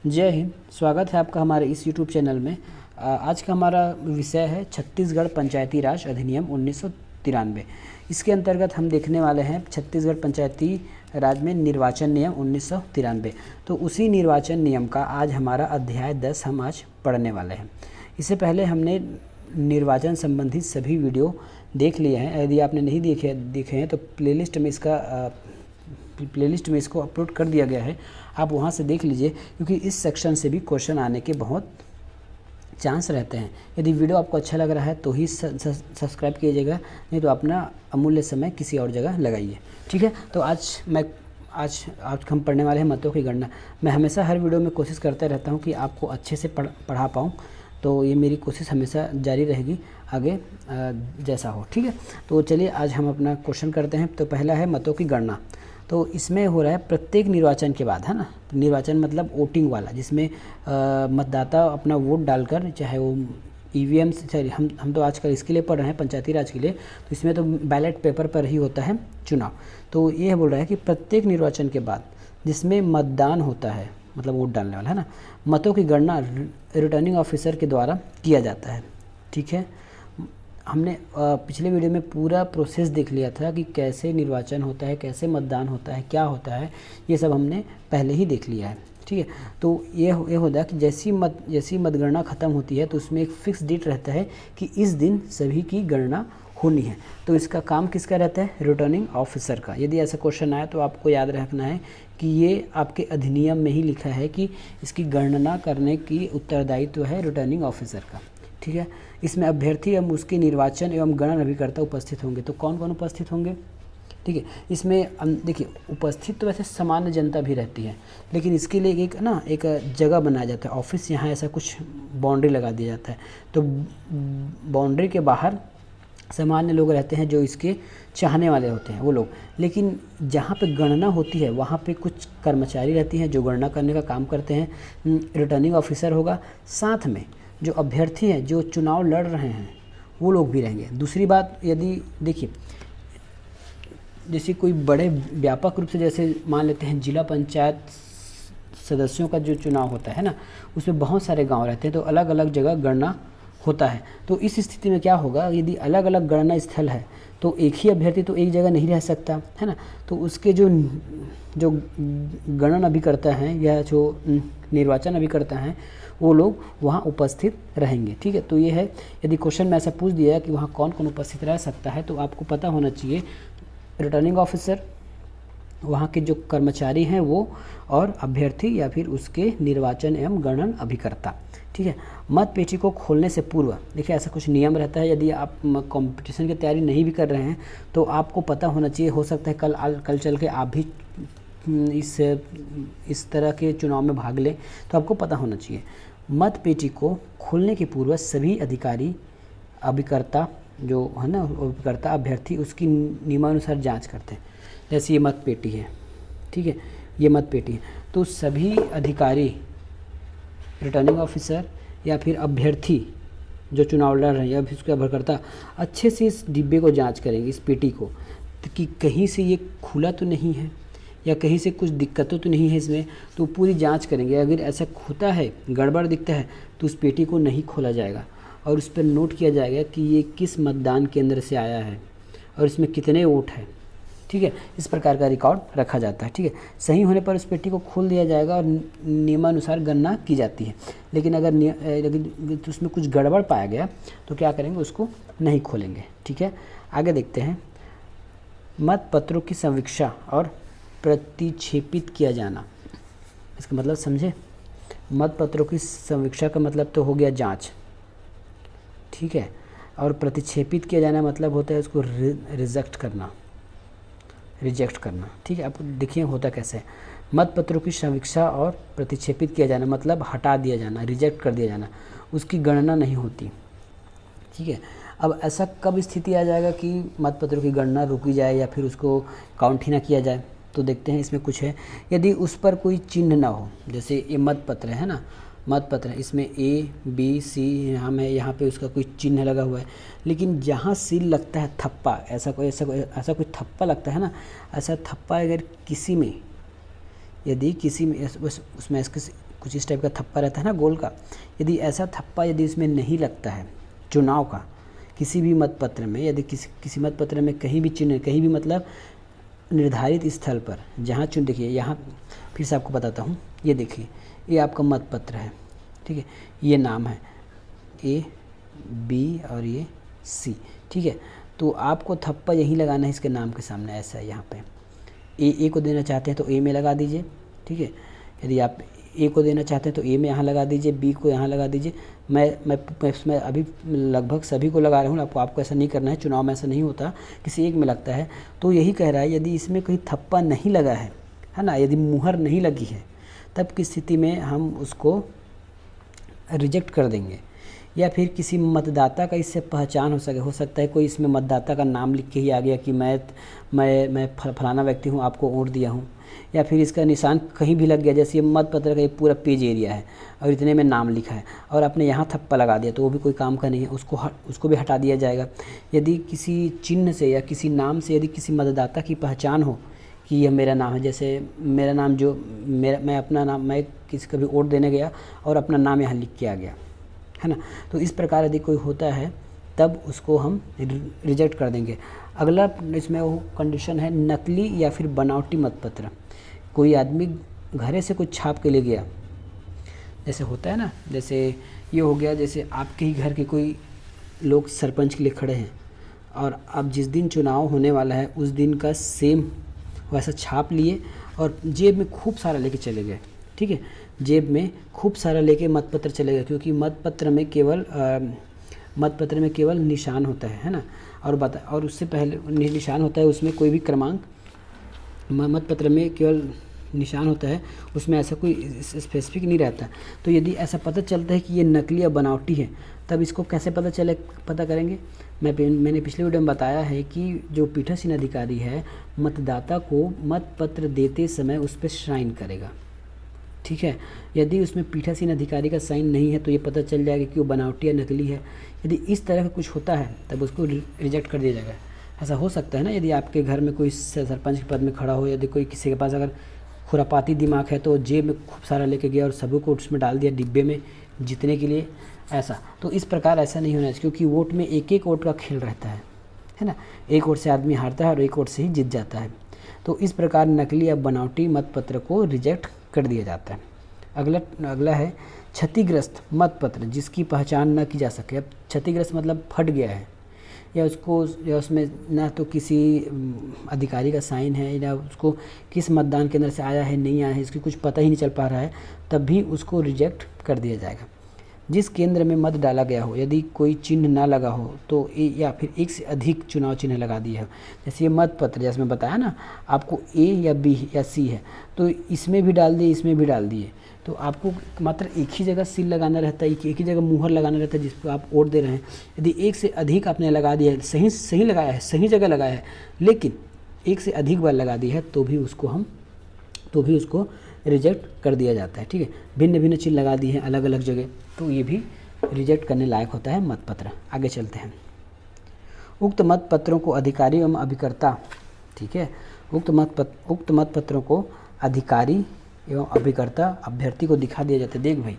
जय हिंद। स्वागत है आपका हमारे इस YouTube चैनल में। आज का हमारा विषय है छत्तीसगढ़ पंचायती राज अधिनियम 1993। इसके अंतर्गत हम देखने वाले हैं छत्तीसगढ़ पंचायती राज में निर्वाचन नियम 1993। तो उसी निर्वाचन नियम का आज हमारा अध्याय 10 हम आज पढ़ने वाले हैं। इससे पहले हमने निर्वाचन संबंधित सभी वीडियो देख लिए हैं। यदि आपने नहीं देखे हैं तो प्लेलिस्ट में इसको अपलोड कर दिया गया है, आप वहां से देख लीजिए, क्योंकि इस सेक्शन से भी क्वेश्चन आने के बहुत चांस रहते हैं। यदि वीडियो आपको अच्छा लग रहा है तो ही सब्सक्राइब कीजिएगा, नहीं तो अपना अमूल्य समय किसी और जगह लगाइए। ठीक है, तो आज हम पढ़ने वाले हैं मतों की गणना। मैं हमेशा हर वीडियो में कोशिश करता रहता हूं कि आपको अच्छे से पढ़ा पाऊँ, तो ये मेरी कोशिश हमेशा जारी रहेगी आगे जैसा हो। ठीक है, तो चलिए आज हम अपना क्वेश्चन करते हैं। तो पहला है मतों की गणना। तो इसमें हो रहा है प्रत्येक निर्वाचन के बाद, है ना। निर्वाचन मतलब वोटिंग वाला, जिसमें मतदाता अपना वोट डालकर, चाहे वो ईवीएम से, हम तो आजकल इसके लिए पढ़ रहे हैं पंचायती राज के लिए, तो इसमें तो बैलेट पेपर पर ही होता है चुनाव। तो ये बोल रहा है कि प्रत्येक निर्वाचन के बाद जिसमें मतदान होता है, मतलब वोट डालने वाला, है ना, मतों की गणना रिटर्निंग ऑफिसर के द्वारा किया जाता है। ठीक है, हमने पिछले वीडियो में पूरा प्रोसेस देख लिया था कि कैसे निर्वाचन होता है, कैसे मतदान होता है, क्या होता है, ये सब हमने पहले ही देख लिया है। ठीक है, तो ये होता है कि जैसी मतगणना ख़त्म होती है तो उसमें एक फिक्स डेट रहता है कि इस दिन सभी की गणना होनी है। तो इसका काम किसका रहता है? रिटर्निंग ऑफिसर का। यदि ऐसा क्वेश्चन आया तो आपको याद रखना है कि ये आपके अधिनियम में ही लिखा है कि इसकी गणना करने की उत्तरदायित्व है रिटर्निंग ऑफिसर का। ठीक है, इसमें अभ्यर्थी एवं उसके निर्वाचन एवं गणना अभिकर्ता उपस्थित होंगे। तो कौन कौन उपस्थित होंगे? ठीक है, इसमें देखिए, उपस्थित तो वैसे सामान्य जनता भी रहती है, लेकिन इसके लिए एक जगह बनाया जाता है, ऑफिस। यहाँ ऐसा कुछ बाउंड्री लगा दिया जाता है, तो बाउंड्री के बाहर सामान्य लोग रहते हैं जो इसके चाहने वाले होते हैं वो लोग। लेकिन जहाँ पे गणना होती है वहाँ पे कुछ कर्मचारी रहती हैं जो गणना करने का काम करते हैं। रिटर्निंग ऑफिसर होगा, साथ में जो अभ्यर्थी हैं जो चुनाव लड़ रहे हैं वो लोग भी रहेंगे। दूसरी बात, यदि देखिए, जैसे कोई बड़े व्यापक रूप से, जैसे मान लेते हैं जिला पंचायत सदस्यों का जो चुनाव होता है ना, उसमें बहुत सारे गांव रहते हैं, तो अलग अलग जगह गणना होता है। तो इस स्थिति में क्या होगा, यदि अलग अलग गणना स्थल है तो एक ही अभ्यर्थी तो एक जगह नहीं रह सकता, है ना। तो उसके जो गणन अभिकर्ता हैं या जो निर्वाचन अभिकर्ता हैं वो लोग वहाँ उपस्थित रहेंगे। ठीक है, तो ये है, यदि क्वेश्चन में ऐसा पूछ दिया है कि वहाँ कौन कौन उपस्थित रह सकता है, तो आपको पता होना चाहिए रिटर्निंग ऑफिसर, वहाँ के जो कर्मचारी हैं वो, और अभ्यर्थी या फिर उसके निर्वाचन एवं गणन अभिकर्ता। ठीक है, मत पेटी को खोलने से पूर्व, देखिए ऐसा कुछ नियम रहता है। यदि आप कंपटीशन की तैयारी नहीं भी कर रहे हैं तो आपको पता होना चाहिए, हो सकता है कल चल के आप भी इस तरह के चुनाव में भाग लें, तो आपको पता होना चाहिए। मत पेटी को खोलने के पूर्व सभी अधिकारी, अभिकर्ता जो है ना, अभिकर्ता अभ्यर्थी उसकी नियमानुसार जांच करते हैं। जैसे ये मत पेटी है, ठीक है, ये मत पेटी है, तो सभी अधिकारी, रिटर्निंग ऑफिसर या फिर अभ्यर्थी जो चुनाव लड़ रहे हैं या फिर उसके अभिकर्ता अच्छे से इस डिब्बे को जांच करेंगे, इस पेटी को, कि कहीं से ये खुला तो नहीं है या कहीं से कुछ दिक्कतों तो नहीं है इसमें, तो पूरी जांच करेंगे। अगर ऐसा होता है, गड़बड़ दिखता है, तो उस पेटी को नहीं खोला जाएगा और उस पर नोट किया जाएगा कि ये किस मतदान केंद्र से आया है और इसमें कितने वोट हैं। ठीक है, इस प्रकार का रिकॉर्ड रखा जाता है। ठीक है, सही होने पर उस पेटी को खोल दिया जाएगा और नियमानुसार गणना की जाती है। लेकिन अगर उसमें कुछ गड़बड़ पाया गया तो क्या करेंगे, उसको नहीं खोलेंगे। ठीक है, आगे देखते हैं। मत पत्रों की समीक्षा और प्रतिक्षेपित किया जाना, इसका मतलब समझे। मत पत्रों की समीक्षा का मतलब तो हो गया जांच, ठीक है, और प्रतिक्षेपित किया जाना मतलब होता है उसको रिजेक्ट करना। ठीक है, आप देखिए होता कैसे है। मत पत्रों की समीक्षा और प्रतिक्षेपित किया जाना मतलब हटा दिया जाना, रिजेक्ट कर दिया जाना, उसकी गणना नहीं होती। ठीक है, अब ऐसा कब स्थिति आ जाएगा कि मत पत्रों की गणना रुकी जाए या फिर उसको काउंट ही ना किया जाए? तो देखते हैं, इसमें कुछ है। यदि उस पर कोई चिन्ह ना हो, जैसे ये मत पत्र है ना, मत पत्र है, इसमें A, B, C यहाँ पे उसका कोई चिन्ह लगा हुआ है, लेकिन जहाँ सील लगता है थप्पा, ऐसा कोई थप्पा लगता है ना, ऐसा थप्पा अगर किसी में यदि किसी में उसमें कुछ इस टाइप का थप्पा रहता है ना गोल का, यदि ऐसा थप्पा यदि उसमें नहीं लगता है चुनाव का किसी भी मतपत्र में, यदि किसी मतपत्र में कहीं भी चिन्ह, कहीं भी मतलब निर्धारित स्थल पर जहाँ चुन, देखिए यहाँ फिर से आपको बताता हूँ, ये देखिए ये आपका मतपत्र है, ठीक है, ये नाम है A B और ये C, ठीक है। तो आपको थप्पा यहीं लगाना है इसके नाम के सामने, ऐसा है यहाँ पे। ए को देना चाहते हैं तो ए में लगा दीजिए, ठीक है। यदि आप ए को देना चाहते हैं तो ए में यहाँ लगा दीजिए, बी को यहाँ लगा दीजिए। मैं अभी लगभग सभी को लगा रहा हूँ, आपको ऐसा नहीं करना है, चुनाव में ऐसा नहीं होता, किसी एक में लगता है। तो यही कह रहा है यदि इसमें कहीं थप्पा नहीं लगा है ना, यदि मुहर नहीं लगी है, तब की स्थिति में हम उसको रिजेक्ट कर देंगे। या फिर किसी मतदाता का इससे पहचान हो सकता है, कोई इसमें मतदाता का नाम लिख के ही आ गया कि मैं फलाना व्यक्ति हूँ, आपको वोट दिया हूँ। या फिर इसका निशान कहीं भी लग गया, जैसे ये मतपत्र का ये पूरा पेज एरिया है और इतने में नाम लिखा है और आपने यहाँ थप्पा लगा दिया, तो वो भी कोई काम का नहीं है, उसको भी हटा दिया जाएगा। यदि किसी चिन्ह से या किसी नाम से यदि किसी मतदाता की पहचान हो कि यह मेरा नाम है, जैसे मेरा नाम मैं किसी का भी वोट देने गया और अपना नाम यहाँ लिख के आ गया, है ना, तो इस प्रकार यदि कोई होता है तब उसको हम रिजेक्ट कर देंगे। अगला इसमें वो कंडीशन है नकली या फिर बनावटी मतपत्र। कोई आदमी घरे से कुछ छाप के ले गया, जैसे होता है ना, जैसे ये हो गया, जैसे आपके ही घर के कोई लोग सरपंच के लिए खड़े हैं और अब जिस दिन चुनाव होने वाला है उस दिन का सेम वैसा छाप लिए और जेब में खूब सारा लेके चले गए, ठीक है, जेब में खूब सारा लेके मतपत्र चले गए, क्योंकि मतपत्र में केवल निशान होता है ना, और उससे पहले निशान होता है, उसमें कोई भी क्रमांक, मतपत्र में केवल निशान होता है, उसमें ऐसा कोई स्पेसिफिक नहीं रहता। तो यदि ऐसा पता चलता है कि ये नकली या बनावटी है, तब इसको कैसे पता करेंगे। मैंने पिछले वीडियो में बताया है कि जो पीठासीन अधिकारी है मतदाता को मतपत्र देते समय उस पर साइन करेगा, ठीक है। यदि उसमें पीठासीन अधिकारी का साइन नहीं है तो ये पता चल जाएगा कि वो बनावटी या नकली है। यदि इस तरह का कुछ होता है तब उसको रिजेक्ट कर दिया जाएगा। ऐसा हो सकता है ना, यदि आपके घर में कोई सरपंच के पद में खड़ा हो, यदि कोई किसी के पास अगर खुरापाती दिमाग है तो जेब में खूब सारा लेके गया और सभी को उसमें डाल दिया डिब्बे में जीतने के लिए, ऐसा। तो इस प्रकार ऐसा नहीं होना चाहिए, क्योंकि वोट में एक वोट का खेल रहता है ना, एक वोट से आदमी हारता है और एक वोट से ही जीत जाता है। तो इस प्रकार नकली या बनावटी मतपत्र को रिजेक्ट कर दिया जाता है। अगला है क्षतिग्रस्त मतपत्र जिसकी पहचान न की जा सके। अब क्षतिग्रस्त मतलब फट गया है या उसमें ना तो किसी अधिकारी का साइन है या उसको किस मतदान केंद्र से आया है नहीं आया है, इसकी कुछ पता ही नहीं चल पा रहा है, तब भी उसको रिजेक्ट कर दिया जाएगा। जिस केंद्र में मत डाला गया हो यदि कोई चिन्ह ना लगा हो तो या फिर एक से अधिक चुनाव चिन्ह लगा दिए हो, जैसे ये मतपत्र जैसे मैं बताया ना आपको A या B या C है, तो इसमें भी डाल दिए, इसमें भी डाल दिए, तो आपको मात्र एक ही जगह सील लगाना रहता है, एक ही जगह मुहर लगाना रहता है जिस पर आप वोट दे रहे हैं। यदि एक से अधिक आपने लगा दिया है, सही लगाया है, सही जगह लगाया है, लेकिन एक से अधिक बार लगा दी है तो भी उसको रिजेक्ट कर दिया जाता है, ठीक है। भिन्न भिन्न चिन्ह लगा दिए हैं अलग अलग जगह, तो ये भी रिजेक्ट करने लायक होता है मतपत्र। आगे चलते हैं। उक्त मतपत्रों को अधिकारी एवं अभिकर्ता, ठीक है, उक्त मतपत्रों को अधिकारी एवं अभिकर्ता अभ्यर्थी को दिखा दिया जाता है। देख भाई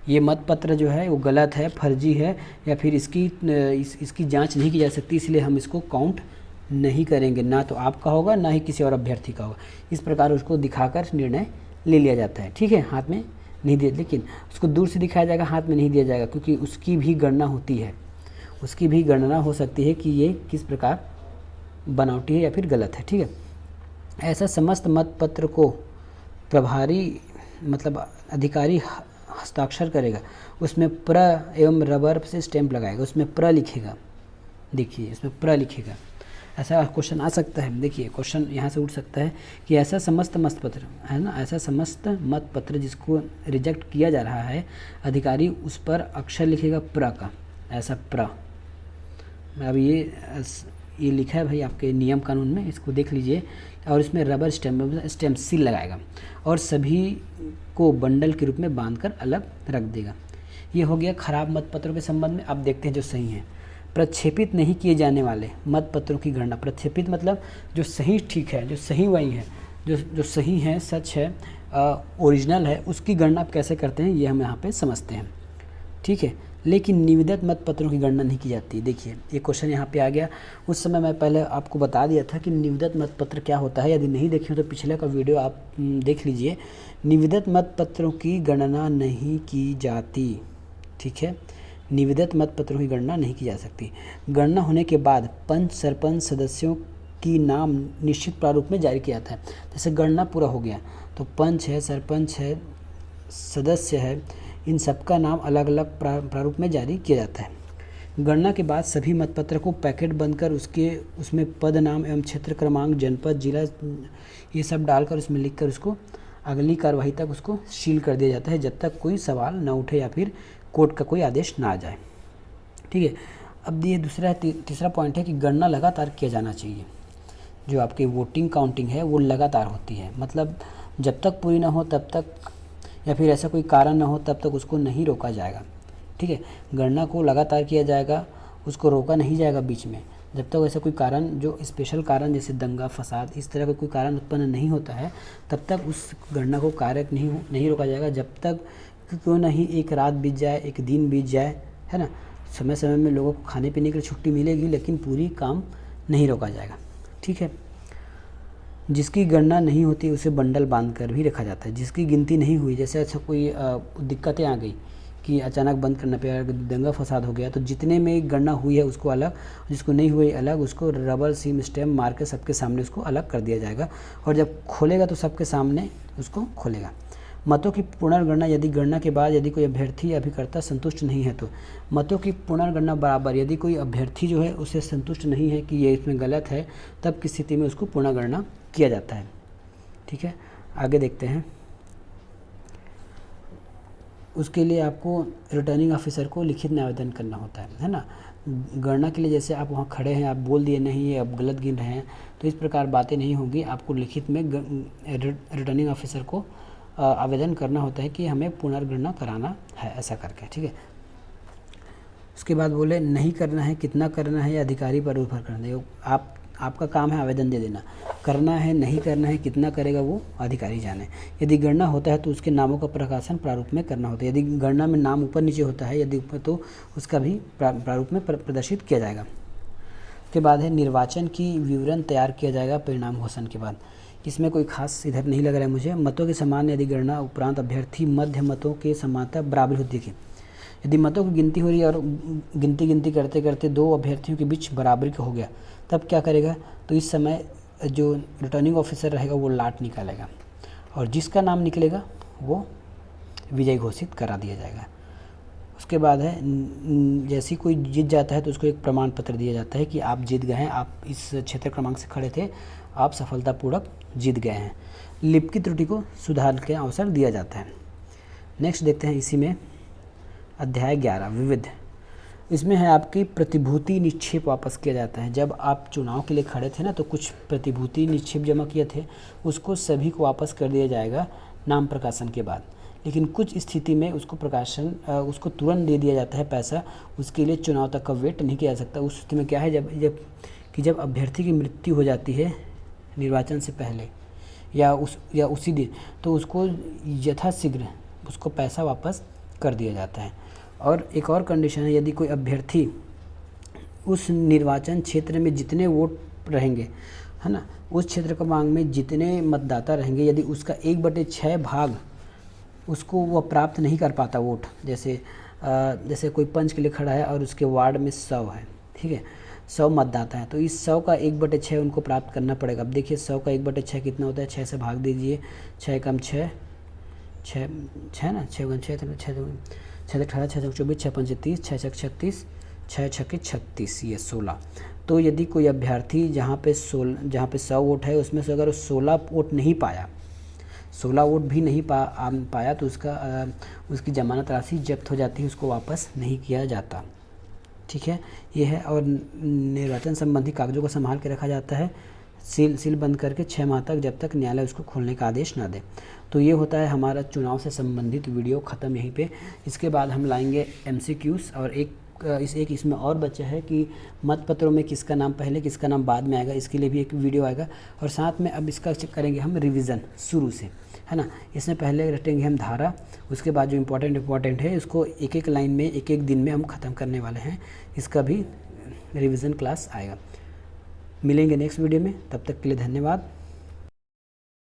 ये मतपत्र जो है वो गलत है, फर्जी है, या फिर इसकी जांच नहीं की जा सकती, इसलिए हम इसको काउंट नहीं करेंगे, ना तो आपका होगा ना ही किसी और अभ्यर्थी का होगा। इस प्रकार उसको दिखाकर निर्णय ले लिया जाता है, ठीक है। हाथ में नहीं दिया, लेकिन उसको दूर से दिखाया जाएगा, हाथ में नहीं दिया जाएगा, क्योंकि उसकी भी गणना होती है, उसकी भी गणना हो सकती है कि ये किस प्रकार बनावटी है या फिर गलत है, ठीक है। ऐसा समस्त मतपत्र को प्रभारी मतलब अधिकारी हस्ताक्षर करेगा, उसमें प्र एवं रबर से स्टैंप लगाएगा, उसमें प्र लिखेगा, देखिए इसमें प्र लिखेगा। ऐसा क्वेश्चन आ सकता है, देखिए क्वेश्चन यहाँ से उठ सकता है कि ऐसा समस्त मतपत्र है ना, ऐसा समस्त मतपत्र जिसको रिजेक्ट किया जा रहा है अधिकारी उस पर अक्षर लिखेगा प्र का, ऐसा प्र। अब ये लिखा है भाई आपके नियम कानून में, इसको देख लीजिए, और इसमें रबर स्टैम्प सील लगाएगा और सभी को बंडल के रूप में बांधकर अलग रख देगा। ये हो गया खराब मतपत्रों के संबंध में। अब देखते हैं जो सही हैं। प्रक्षेपित नहीं किए जाने वाले मतपत्रों की गणना। प्रक्षेपित मतलब जो सही ठीक है, जो सही वही है, जो सही है, सच है, ओरिजिनल है उसकी गणना आप कैसे करते हैं ये हम यहाँ पे समझते हैं, ठीक है। लेकिन निविदित मतपत्रों की गणना नहीं की जाती। देखिए ये क्वेश्चन यहाँ पे आ गया। उस समय मैं पहले आपको बता दिया था कि निविदित मतपत्र क्या होता है। यदि नहीं देखे हो तो पिछले का वीडियो आप देख लीजिए। निविदित मतपत्रों की गणना नहीं की जाती, ठीक है। निविदित मतपत्रों की गणना नहीं की जा सकती। गणना होने के बाद पंच सरपंच सदस्यों की नाम निश्चित प्रारूप में जारी किया जाता है। जैसे गणना पूरा हो गया तो पंच है, सरपंच है, सदस्य है, इन सबका नाम अलग अलग प्रारूप में जारी किया जाता है। गणना के बाद सभी मतपत्र को पैकेट बनकर उसमें पद नाम एवं क्षेत्र क्रमांक, जनपद, जिला ये सब डालकर उसमें लिखकर उसको अगली कार्रवाई तक उसको सील कर दिया जाता है, जब तक कोई सवाल न उठे या फिर कोर्ट का कोई आदेश ना आ जाए, ठीक है। अब ये तीसरा पॉइंट है कि गणना लगातार किया जाना चाहिए। जो आपकी वोटिंग काउंटिंग है वो लगातार होती है, मतलब जब तक पूरी ना हो तब तक, या फिर ऐसा कोई कारण ना हो तब तक उसको नहीं रोका जाएगा, ठीक है। गणना को लगातार किया जाएगा, उसको रोका नहीं जाएगा बीच में। जब तक ऐसा कोई कारण, जो स्पेशल कारण जैसे दंगा फसाद इस तरह का कोई कारण उत्पन्न नहीं होता है, तब तक उस गणना को कार्य नहीं रोका जाएगा। जब तक क्यों नहीं एक रात बीत जाए, एक दिन बीत जाए, है ना। समय समय में लोगों को खाने पीने की छुट्टी मिलेगी, लेकिन पूरी काम नहीं रोका जाएगा, ठीक है। जिसकी गणना नहीं होती उसे बंडल बांधकर भी रखा जाता है। जिसकी गिनती नहीं हुई, जैसे अच्छा कोई दिक्कतें आ गई कि अचानक बंद करना पड़ा, दंगा फसाद हो गया, तो जितने में गणना हुई है उसको अलग, जिसको नहीं हुई अलग, उसको रबर सीम स्टैम्प मार के सबके सामने उसको अलग कर दिया जाएगा। और जब खोलेगा तो सबके सामने उसको खोलेगा। मतों की पुनर्गणना, यदि गणना के बाद यदि कोई अभ्यर्थी या अभिकर्ता संतुष्ट नहीं है तो मतों की पुनर्गणना बराबर, यदि कोई अभ्यर्थी जो है उसे संतुष्ट नहीं है कि ये इसमें गलत है, तब की स्थिति में उसको पुनर्गणना किया जाता है, ठीक है। आगे देखते हैं। उसके लिए आपको रिटर्निंग ऑफिसर को लिखित में आवेदन करना होता है ना। गणना के लिए जैसे आप वहाँ खड़े हैं, आप बोल दिए नहीं ये अब गलत गिन रहे हैं, तो इस प्रकार बातें नहीं होंगी। आपको लिखित में रिटर्निंग ऑफिसर को आवेदन करना होता है कि हमें पुनर्गणना कराना है, ऐसा करके, ठीक है। उसके बाद बोले नहीं करना है, कितना करना है, या अधिकारी पर निर्भर करना है। आपका काम है आवेदन दे देना, करना है नहीं करना है, कितना करेगा वो अधिकारी जाने। यदि गणना होता है तो उसके नामों का प्रकाशन प्रारूप में करना होता है। यदि गणना में नाम ऊपर नीचे होता है, यदि ऊपर, तो उसका भी प्रारूप में प्रदर्शित किया जाएगा। उसके बाद है निर्वाचन की विवरण तैयार किया जाएगा परिणाम घोषणा के बाद। इसमें कोई खास इधर नहीं लग रहा है मुझे। मतों के समान यदि गणना उपरांत अभ्यर्थी मध्य मतों के समानता बराबर होती है, यदि मतों की गिनती हो रही है और गिनती करते करते दो अभ्यर्थियों के बीच बराबरी का हो गया, तब क्या करेगा, तो इस समय जो रिटर्निंग ऑफिसर रहेगा वो लाट निकालेगा और जिसका नाम निकलेगा वो विजयी घोषित करा दिया जाएगा। उसके बाद है जैसे कोई जीत जाता है तो उसको एक प्रमाण पत्र दिया जाता है कि आप जीत गए हैं, आप इस क्षेत्र क्रमांक से खड़े थे, आप सफलतापूर्वक जीत गए हैं। लिप की त्रुटि को सुधार के अवसर दिया जाता है। नेक्स्ट देखते हैं इसी में अध्याय 11 विविध। इसमें है आपकी प्रतिभूति निक्षेप वापस किया जाता है। जब आप चुनाव के लिए खड़े थे ना, तो कुछ प्रतिभूति निक्षेप जमा किए थे, उसको सभी को वापस कर दिया जाएगा नाम प्रकाशन के बाद। लेकिन कुछ स्थिति में उसको तुरंत दे दिया जाता है पैसा, उसके लिए चुनाव तक का वेट नहीं किया जा सकता। उस स्थिति में क्या है, जब अभ्यर्थी की मृत्यु हो जाती है निर्वाचन से पहले या उसी दिन, तो उसको यथाशीघ्र उसको पैसा वापस कर दिया जाता है। और एक और कंडीशन है, यदि कोई अभ्यर्थी उस निर्वाचन क्षेत्र में जितने वोट रहेंगे, है ना, उस क्षेत्र क्रमांक में जितने मतदाता रहेंगे, यदि उसका 1/6 भाग उसको वह प्राप्त नहीं कर पाता वोट, जैसे कोई पंच के लिए खड़ा है और उसके वार्ड में 100 है, ठीक है, 100 मतदाता है, तो इस 100 का 1/6 उनको प्राप्त करना पड़ेगा। अब देखिए 100 का 1/6 कितना होता है, 6 से भाग दीजिए, 6 कम 6 ना, 6 गुना 6 6 18 6 24 6 5 30 6 6 36 6 6 36, ये 16। तो यदि कोई अभ्यर्थी जहाँ पे 100 वोट है उसमें से अगर 16 वोट नहीं पाया, 16 वोट भी नहीं पाया, तो उसकी जमानत राशि जब्त हो जाती है, उसको वापस नहीं किया जाता, ठीक है, ये है। और निर्वाचन संबंधी कागजों को संभाल के रखा जाता है, सील बंद करके 6 माह तक, जब तक न्यायालय उसको खोलने का आदेश ना दे। तो ये होता है हमारा चुनाव से संबंधित वीडियो ख़त्म यहीं पे। इसके बाद हम लाएंगे MCQs और एक इसमें और बचा है कि मतपत्रों में किसका नाम पहले किसका नाम बाद में आएगा, इसके लिए भी एक वीडियो आएगा। और साथ में अब इसका करेंगे हम रिवीजन शुरू से, है ना। इसमें पहले रटेंगे हम धारा, उसके बाद जो इम्पोर्टेंट है उसको एक एक लाइन में एक एक दिन में हम ख़त्म करने वाले हैं। इसका भी रिवीजन क्लास आएगा। मिलेंगे नेक्स्ट वीडियो में, तब तक के लिए धन्यवाद।